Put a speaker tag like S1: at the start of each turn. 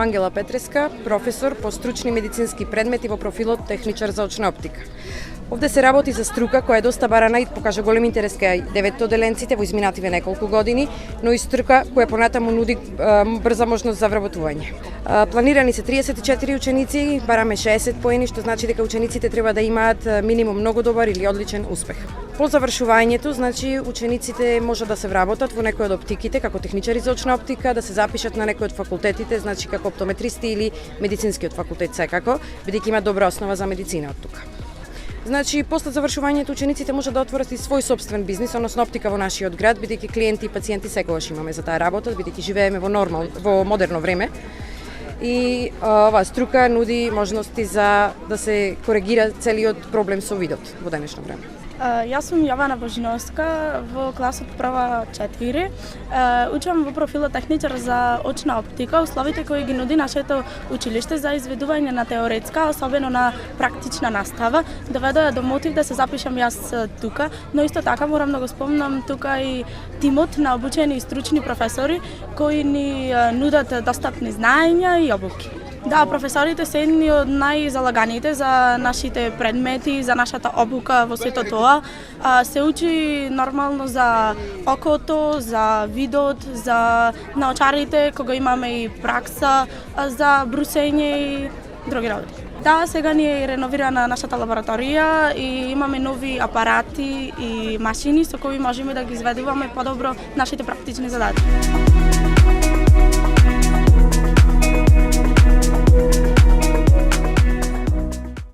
S1: Ангела Петреска, професор по стручни медицински предмети во профилот техничар за очна оптика. Овде се работи за струка која е доста барана и покажа голем интерес кај деветоделенците во изминативе неколку години, но и струка која понатаму нуди брза можност за вработување. Планирани се 34 ученици, бараме 60 поени, што значи дека учениците треба да имаат минимум многу добар или одличен успех. По завршувањето, значи учениците може да се вработат во некој од оптиките како техничари за очна оптика, да се запишат на некој од факултетите, значи како оптометристи или медицинскиот факултет секако, бидејќи има добра основа за медицина од тука. Значи, после завршувањето учениците може да отворат и свој собствен бизнис, односно оптика во нашиот град, бидејќи клиенти и пациенти секогаш имаме за таа работа, бидејќи живееме во модерно време. И оваа струка нуди можности за да се коригира целиот проблем со видот во денешно време.
S2: Јас сум Јована Божиновска во класот прва 4. Учам во профилот техничар за очна оптика, условите кои ги нуди нашето училиште за изведување на теоретска, особено на практична настава, доведоа до мотив да се запишам јас тука, но исто така морам да го спомнам тука и тимот на обучени и стручни професори кои ни нудат достапни знаења и обуки. Да, професорите се едни од најзалаганите за нашите предмети, за нашата обука во сето тоа. Се учи нормално за окото, за видот, за наочарите, кога имаме и пракса, за брусење и други работи. Да, сега ни е реновирана нашата лабораторија и имаме нови апарати и машини со кои можеме да ги изведуваме подобро нашите практични задачи.